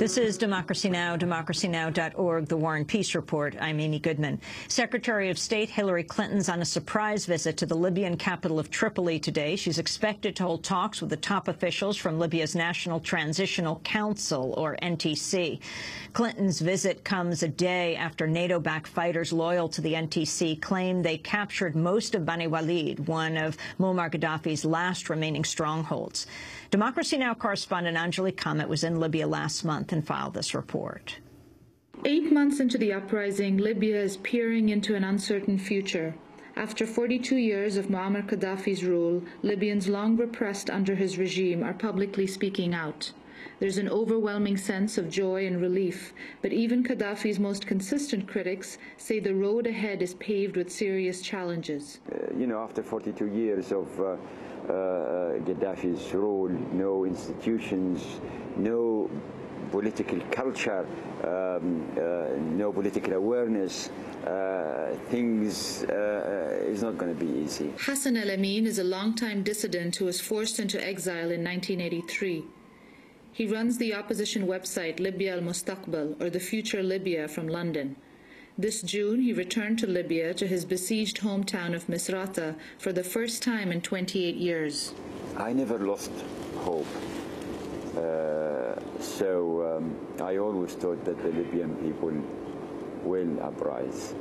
This is Democracy Now!, democracynow.org, The War and Peace Report. I'm Amy Goodman. Secretary of State Hillary Clinton's on a surprise visit to the Libyan capital of Tripoli today. She's expected to hold talks with the top officials from Libya's National Transitional Council, or NTC. Clinton's visit comes a day after NATO-backed fighters loyal to the NTC claim they captured most of Bani Walid, one of Muammar Gaddafi's last remaining strongholds. Democracy Now! Correspondent Anjali Kamat was in Libya last month and filed this report. 8 months into the uprising, Libya is peering into an uncertain future. After 42 years of Muammar Gaddafi's rule, Libyans long repressed under his regime are publicly speaking out. There's an overwhelming sense of joy and relief, but even Gaddafi's most consistent critics say the road ahead is paved with serious challenges. After 42 years of Gaddafi's rule, no institutions, no political culture, no political awareness, things is not going to be easy. Hassan El-Amin is a longtime dissident who was forced into exile in 1983. He runs the opposition website Libya al-Mustaqbal, or The Future Libya, from London. This June, he returned to Libya, to his besieged hometown of Misrata, for the first time in 28 years. I never lost hope. I always thought that the Libyan people will uprise.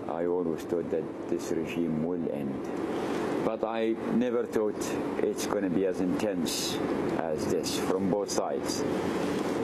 I always thought that this regime will end. But I never thought it's going to be as intense as this from both sides.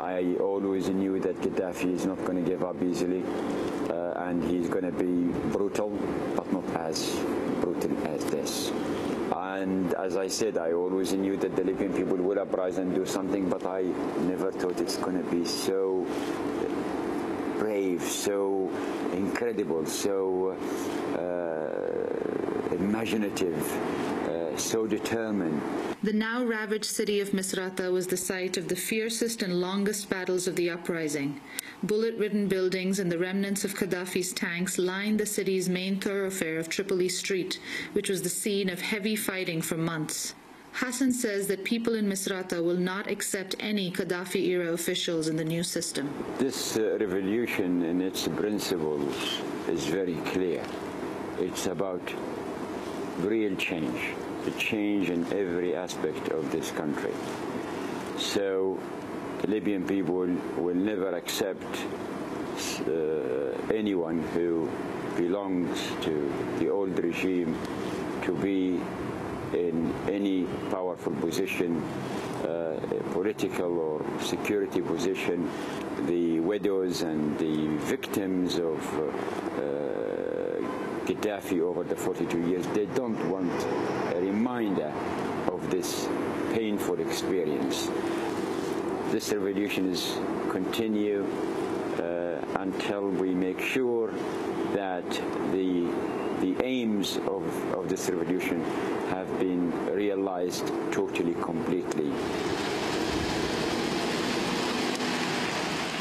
I always knew that Gaddafi is not going to give up easily, and he's going to be brutal, but not as brutal as this. And as I said, I always knew that the Libyan people will uprise and do something, but I never thought it's going to be so brave, so incredible, so imaginative, so determined. The now ravaged city of Misrata was the site of the fiercest and longest battles of the uprising. Bullet-ridden buildings and the remnants of Gaddafi's tanks lined the city's main thoroughfare of Tripoli Street, which was the scene of heavy fighting for months. Hassan says that people in Misrata will not accept any Gaddafi-era officials in the new system. This revolution in its principles is very clear. It's about real change, a change in every aspect of this country. So the Libyan people will never accept anyone who belongs to the old regime to be in any powerful position, political or security position. The widows and the victims of Gaddafi over the 42 years, they don't want a reminder of this painful experience. This revolution is continue until we make sure that the aims of this revolution have been realized totally, completely.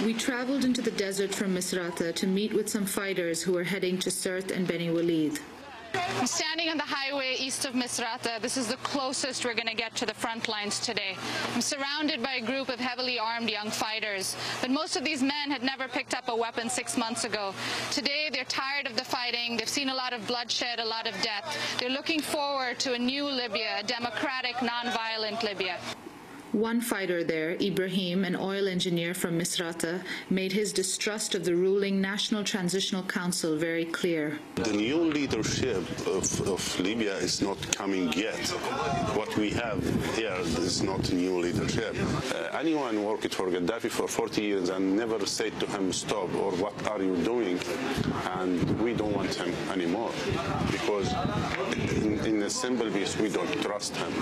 We traveled into the desert from Misrata to meet with some fighters who are heading to Sirte and Bani Walid. I'm standing on the highway east of Misrata. This is the closest we're going to get to the front lines today. I'm surrounded by a group of heavily armed young fighters, but most of these men had never picked up a weapon 6 months ago. Today, they're tired of the fighting. They've seen a lot of bloodshed, a lot of death. They're looking forward to a new Libya, a democratic, non-violent Libya. One fighter there, Ibrahim, an oil engineer from Misrata, made his distrust of the ruling National Transitional Council very clear. The new leadership of Libya is not coming yet. What we have here is not new leadership. Anyone worked for Gaddafi for 40 years and never said to him, stop, or what are you doing? And we don't want him anymore, because in a simple piece, we don't trust him.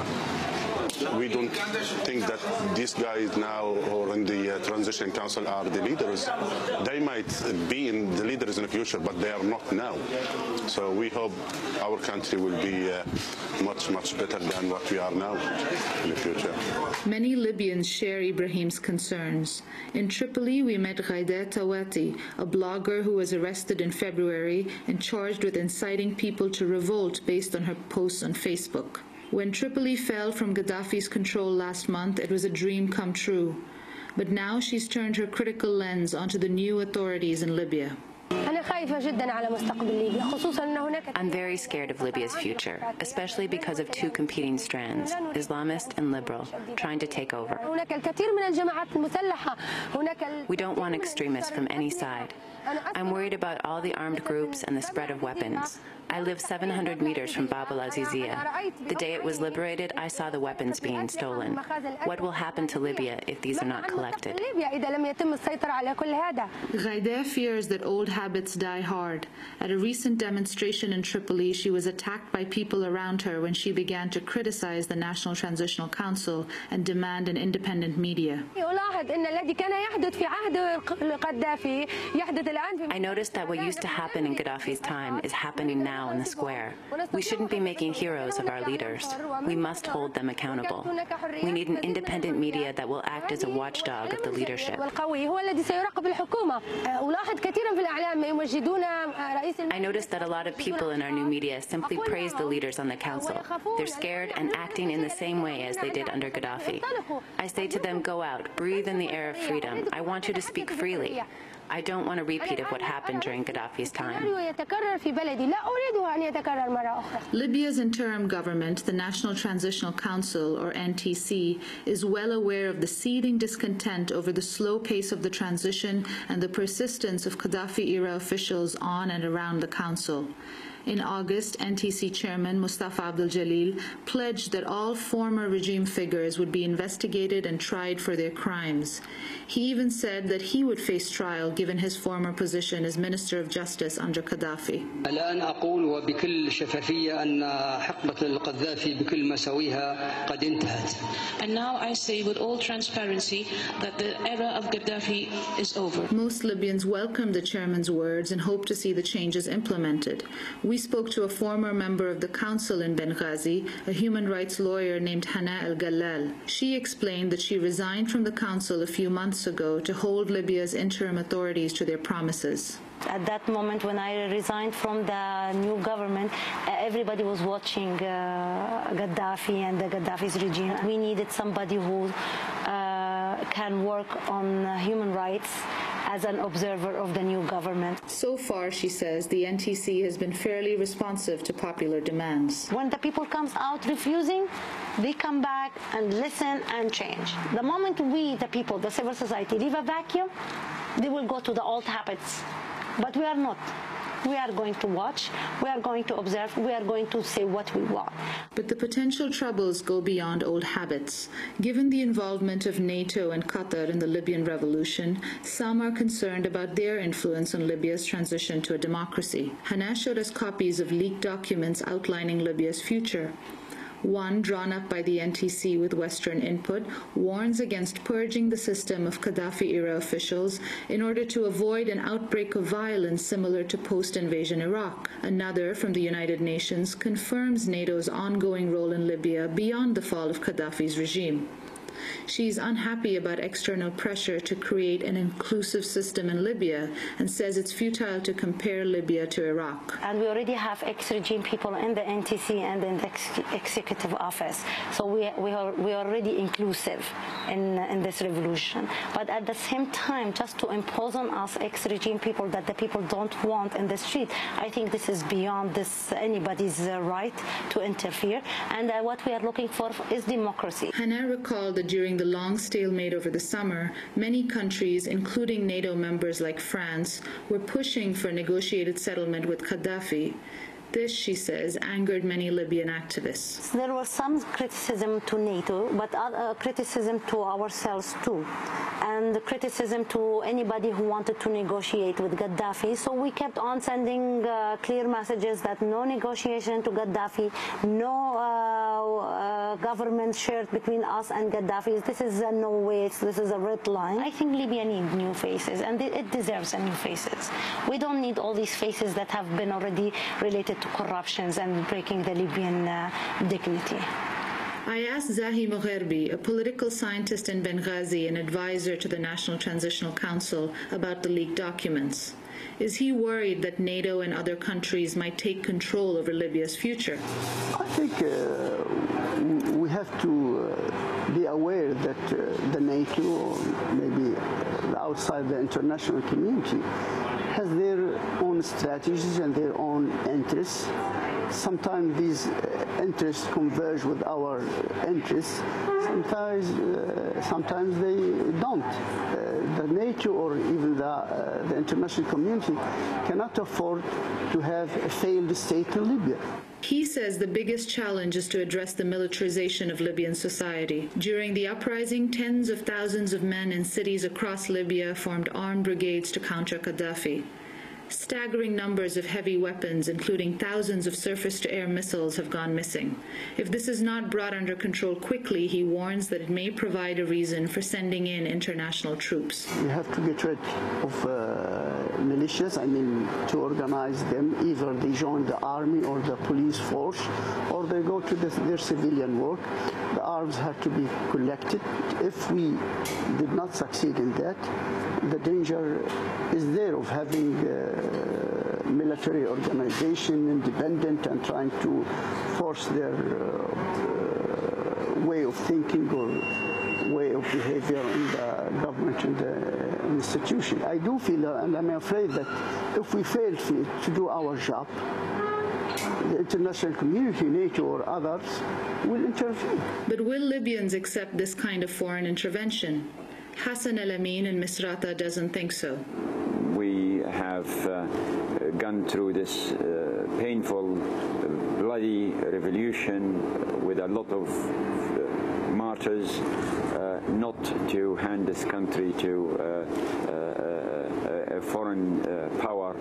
We don't think that these guys now or in the Transition Council are the leaders. They might be in the leaders in the future, but they are not now. So we hope our country will be much, much better than what we are now in the future. Many Libyans share Ibrahim's concerns. In Tripoli, we met Ghaidet Tawati, a blogger who was arrested in February and charged with inciting people to revolt based on her posts on Facebook. When Tripoli fell from Gaddafi's control last month, it was a dream come true. But now she's turned her critical lens onto the new authorities in Libya. I'm very scared of Libya's future, especially because of two competing strands, Islamist and liberal, trying to take over. We don't want extremists from any side. I'm worried about all the armed groups and the spread of weapons. I live 700 meters from Bab al-Aziziyah. The day it was liberated, I saw the weapons being stolen. What will happen to Libya if these are not collected? Ghaideh fears that old habits die hard. At a recent demonstration in Tripoli, she was attacked by people around her when she began to criticize the National Transitional Council and demand an independent media. I noticed that what used to happen in Gaddafi's time is happening now in the square. We shouldn't be making heroes of our leaders. We must hold them accountable. We need an independent media that will act as a watchdog of the leadership. I noticed that a lot of people in our new media simply praise the leaders on the council. They're scared and acting in the same way as they did under Gaddafi. I say to them, go out, breathe in the air of freedom. I want you to speak freely. I don't want a repeat of what happened during Gaddafi's time. Libya's interim government, the National Transitional Council, or NTC, is well aware of the seething discontent over the slow pace of the transition and the persistence of Gaddafi-era officials on and around the council. In August, NTC Chairman Mustafa Abdel Jalil pledged that all former regime figures would be investigated and tried for their crimes. He even said that he would face trial given his former position as Minister of Justice under Gaddafi. الآن أقول وبكل شفافية أن حقبة القذافي بكل مساويها قد انتهت. And now I say with all transparency that the era of Gaddafi is over. Most Libyans welcomed the chairman's words and hope to see the changes implemented. We spoke to a former member of the council in Benghazi, a human rights lawyer named Hana El-Gallal. She explained that she resigned from the council a few months ago to hold Libya's interim authorities to their promises. At that moment when I resigned from the new government, everybody was watching Gaddafi and the Gaddafi's regime. We needed somebody who can work on human rights as an observer of the new government. So far, she says, the NTC has been fairly responsive to popular demands. When the people comes out refusing, they come back and listen and change. The moment we, the people, the civil society, leave a vacuum, they will go to the old habits. But we are not. We are going to watch, we are going to observe, we are going to say what we want. But the potential troubles go beyond old habits. Given the involvement of NATO and Qatar in the Libyan revolution, some are concerned about their influence on Libya's transition to a democracy. Hana showed us copies of leaked documents outlining Libya's future. One, drawn up by the NTC with Western input, warns against purging the system of Gaddafi-era officials in order to avoid an outbreak of violence similar to post-invasion Iraq. Another, from the United Nations, confirms NATO's ongoing role in Libya beyond the fall of Gaddafi's regime. She's unhappy about external pressure to create an inclusive system in Libya and says it's futile to compare Libya to Iraq. And we already have ex-regime people in the NTC and in the executive office. So we are already inclusive in this revolution. But at the same time, just to impose on us ex-regime people that the people don't want in the street, I think this is beyond anybody's right to interfere. And what we are looking for is democracy. Hana recalled that during the long stalemate over the summer, many countries, including NATO members like France, were pushing for a negotiated settlement with Gaddafi. This, she says, angered many Libyan activists. There was some criticism to NATO, but criticism to ourselves too, and criticism to anybody who wanted to negotiate with Gaddafi. So we kept on sending clear messages that no negotiation to Gaddafi, no government shared between us and Gaddafi. This is no way, this is a red line. I think Libya needs new faces, and it deserves a new faces. We don't need all these faces that have been already related to corruptions and breaking the Libyan dignity. I asked Zahi Mogherbi, a political scientist in Benghazi and advisor to the National Transitional Council, about the leaked documents. Is he worried that NATO and other countries might take control over Libya's future? I think we have to be aware that the NATO, or maybe outside the international community, has their own strategies and their own interests. Sometimes these interests converge with our interests. Sometimes they don't. The NATO or even the international community cannot afford to have a failed state in Libya. He says the biggest challenge is to address the militarization of Libyan society. During the uprising, tens of thousands of men in cities across Libya formed armed brigades to counter Gaddafi. Staggering numbers of heavy weapons, including thousands of surface-to-air missiles, have gone missing. If this is not brought under control quickly, he warns that it may provide a reason for sending in international troops. We have to get rid of militias, to organize them. Either they join the army or the police force, or they go to their civilian work. The arms have to be collected. If we did not succeed in that, the danger is there of having military organization independent and trying to force their way of thinking or way of behavior in the government and the institution. I do feel, and I'm afraid that if we fail to do our job, the international community, NATO or others, will intervene. But will Libyans accept this kind of foreign intervention? Hassan El-Amin in Misrata doesn't think so. We have gone through this painful, bloody revolution with a lot of martyrs, not to hand this country to a foreign power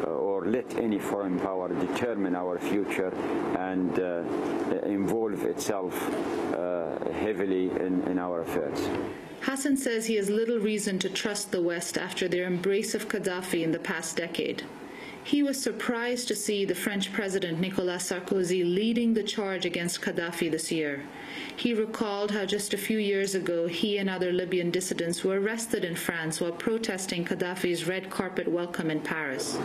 or let any foreign power determine our future and involve itself heavily in our affairs. Hassan says he has little reason to trust the West after their embrace of Gaddafi in the past decade. He was surprised to see the French President Nicolas Sarkozy leading the charge against Gaddafi this year. He recalled how just a few years ago he and other Libyan dissidents were arrested in France while protesting Gaddafi's red carpet welcome in Paris.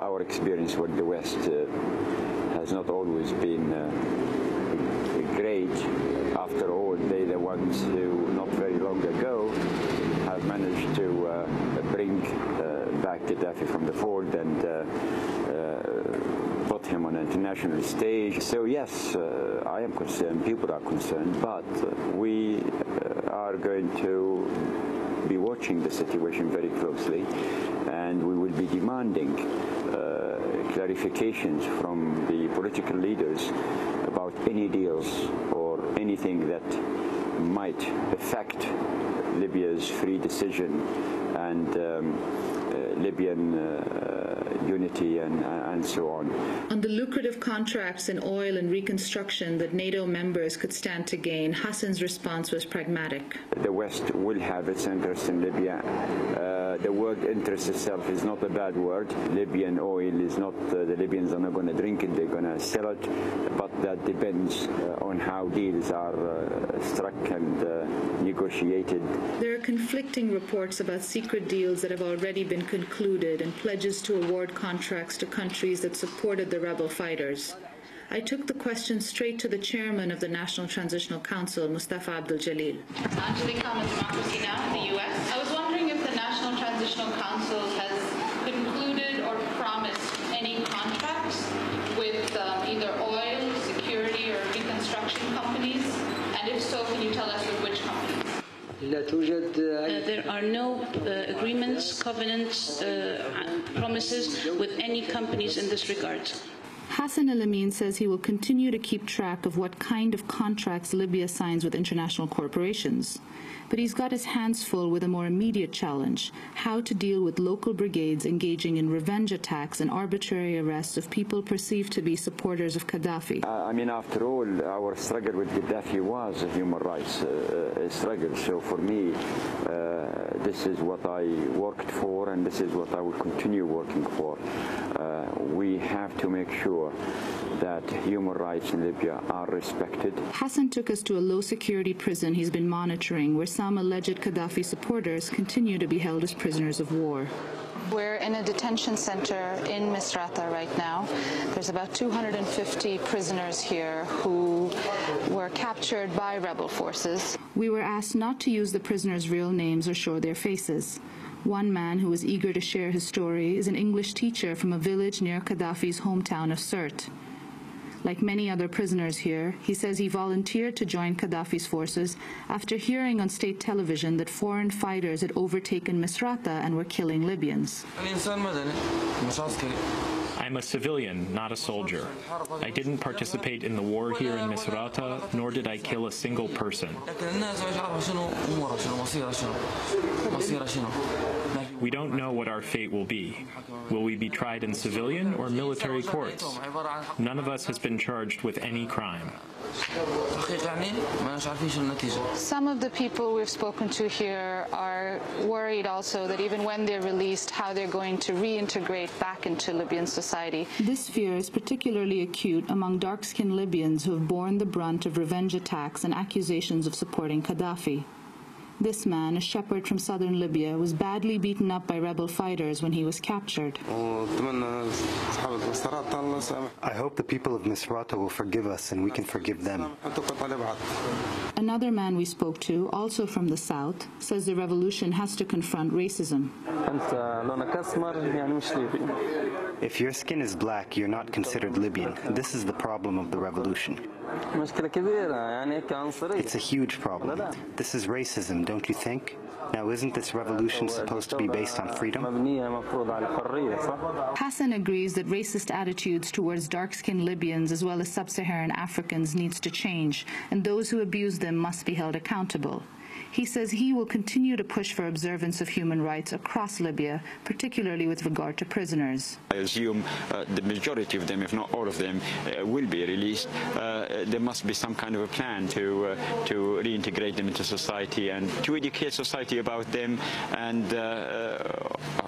Our experience with the West has not always been great. After all, they're the ones who, not very long ago, have managed to bring back Gaddafi from the fold and put him on an international stage. So yes, I am concerned, people are concerned, but we are going to be watching the situation very closely, and we will be demanding clarifications from the political leaders about any deals or anything that might affect Libya's free decision and Libyan unity and so on. On the lucrative contracts in oil and reconstruction that NATO members could stand to gain, Hassan's response was pragmatic. The West will have its interest in Libya. The word interest itself is not a bad word. Libyan oil is not, the Libyans are not going to drink it, they're going to sell it, but that depends on how deals are struck and negotiated. There are conflicting reports about secret deals that have already been concluded and pledges to award contracts to countries that supported the rebel fighters. I took the question straight to the chairman of the National Transitional Council, Mustafa Abdul Jalil. On to the common democracy now in the U.S. I was wondering if the National Transitional Council has concluded or promised any contracts with either oil, security, or reconstruction companies, and if so, can you tell us with which companies? There are no agreements, covenants, promises with any companies in this regard. Hassan El-Amin says he will continue to keep track of what kind of contracts Libya signs with international corporations. But he's got his hands full with a more immediate challenge: how to deal with local brigades engaging in revenge attacks and arbitrary arrests of people perceived to be supporters of Gaddafi. After all, our struggle with Gaddafi was a human rights struggle. So for me, this is what I worked for, and this is what I will continue working for. We have to make sure that human rights in Libya are respected. Hassan took us to a low-security prison he's been monitoring, where some alleged Gaddafi supporters continue to be held as prisoners of war. We're in a detention center in Misrata right now. There's about 250 prisoners here who were captured by rebel forces. We were asked not to use the prisoners' real names or show their faces. One man who was eager to share his story is an English teacher from a village near Gaddafi's hometown of Sirte. Like many other prisoners here, he says he volunteered to join Gaddafi's forces after hearing on state television that foreign fighters had overtaken Misrata and were killing Libyans. I'm a civilian, not a soldier. I didn't participate in the war here in Misrata, nor did I kill a single person. We don't know what our fate will be. Will we be tried in civilian or military courts? None of us has been charged with any crime. Some of the people we've spoken to here are worried also that even when they're released, how they're going to reintegrate back into Libyan society. This fear is particularly acute among dark-skinned Libyans who have borne the brunt of revenge attacks and accusations of supporting Gaddafi. This man, a shepherd from southern Libya, was badly beaten up by rebel fighters when he was captured. I hope the people of Misrata will forgive us and we can forgive them. Another man we spoke to, also from the south, says the revolution has to confront racism. If your skin is black, you're not considered Libyan. This is the problem of the revolution. It's a huge problem. This is racism, don't you think? Now, isn't this revolution supposed to be based on freedom? Hassan agrees that racist attitudes towards dark-skinned Libyans as well as sub-Saharan Africans needs to change, and those who abuse them must be held accountable. He says he will continue to push for observance of human rights across Libya, particularly with regard to prisoners. I assume the majority of them, if not all of them, will be released. There must be some kind of a plan to reintegrate them into society and to educate society about them, and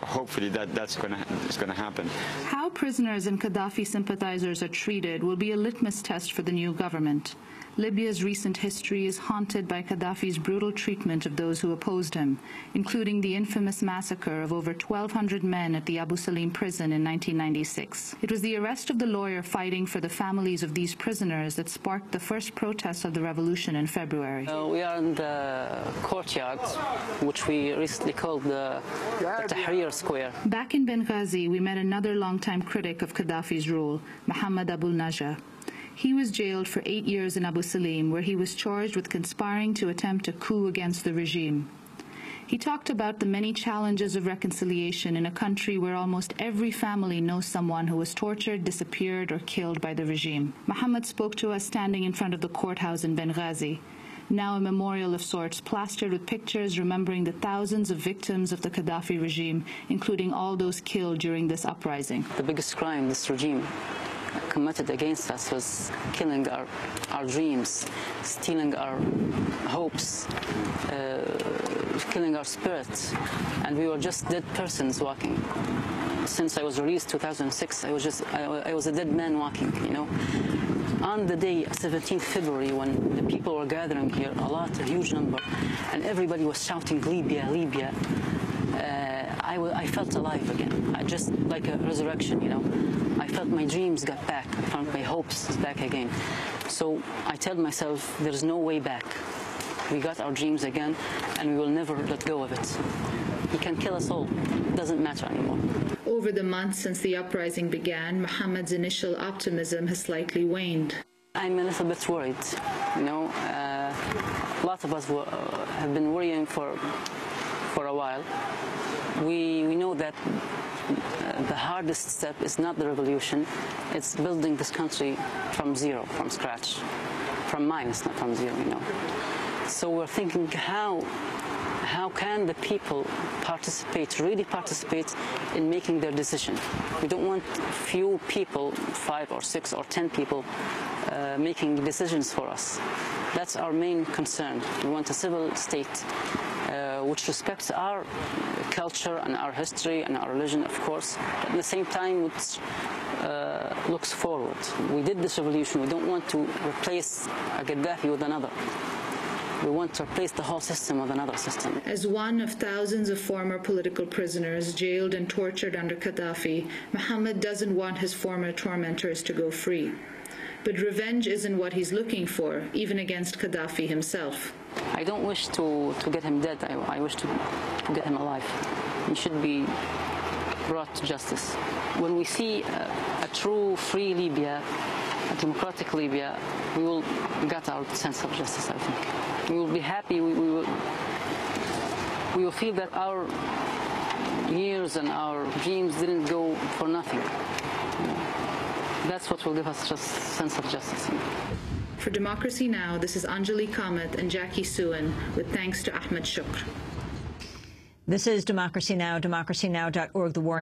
hopefully that's going to happen. How prisoners and Gaddafi sympathizers are treated will be a litmus test for the new government. Libya's recent history is haunted by Gaddafi's brutal treatment of those who opposed him, including the infamous massacre of over 1,200 men at the Abu Salim prison in 1996. It was the arrest of the lawyer fighting for the families of these prisoners that sparked the first protests of the revolution in February. We are in the courtyard, which we recently called the Tahrir Square. Back in Benghazi, we met another longtime critic of Gaddafi's rule, Mohammed Abu Najah. He was jailed for 8 years in Abu Salim, where he was charged with conspiring to attempt a coup against the regime. He talked about the many challenges of reconciliation in a country where almost every family knows someone who was tortured, disappeared, or killed by the regime. Mohammed spoke to us standing in front of the courthouse in Benghazi, now a memorial of sorts, plastered with pictures remembering the thousands of victims of the Gaddafi regime, including all those killed during this uprising. The biggest crime this regime committed against us was killing our dreams, stealing our hopes, killing our spirits, and we were just dead persons walking. Since I was released in 2006, I was a dead man walking, you know. On the day, 17th February, when the people were gathering here, a huge number, and everybody was shouting, Libya, Libya, I felt alive again. I just like a resurrection, you know. I felt my dreams got back. I found my hopes back again. So I tell myself, there's no way back. We got our dreams again, and we will never let go of it. He can kill us all. It doesn't matter anymore. Over the months since the uprising began, Mohammed's initial optimism has slightly waned. I'm a little bit worried. You know, a lot of us have been worrying for a while. We know that the hardest step is not the revolution, it's building this country from zero, from scratch, from minus, not from zero, you know. So we're thinking, how can the people really participate in making their decision? We don't want few people, 5 or 6 or 10 people, making decisions for us. That's our main concern. We want a civil state which respects our culture and our history and our religion, of course, but at the same time which looks forward. We did this revolution. We don't want to replace a Gaddafi with another. We want to replace the whole system with another system. As one of thousands of former political prisoners jailed and tortured under Gaddafi, Mohammed doesn't want his former tormentors to go free. But revenge isn't what he's looking for, even against Gaddafi himself. I don't wish to get him dead. I wish to get him alive. He should be brought to justice. When we see a true free Libya, a democratic Libya, we will get our sense of justice, I think. We will be happy. We will feel that our years and our dreams didn't go for nothing. That's what will give us just sense of justice. For Democracy Now!, this is Anjali Kamath and Jackie Suin, with thanks to Ahmed Shukr. This is Democracy Now!, democracynow.org, the war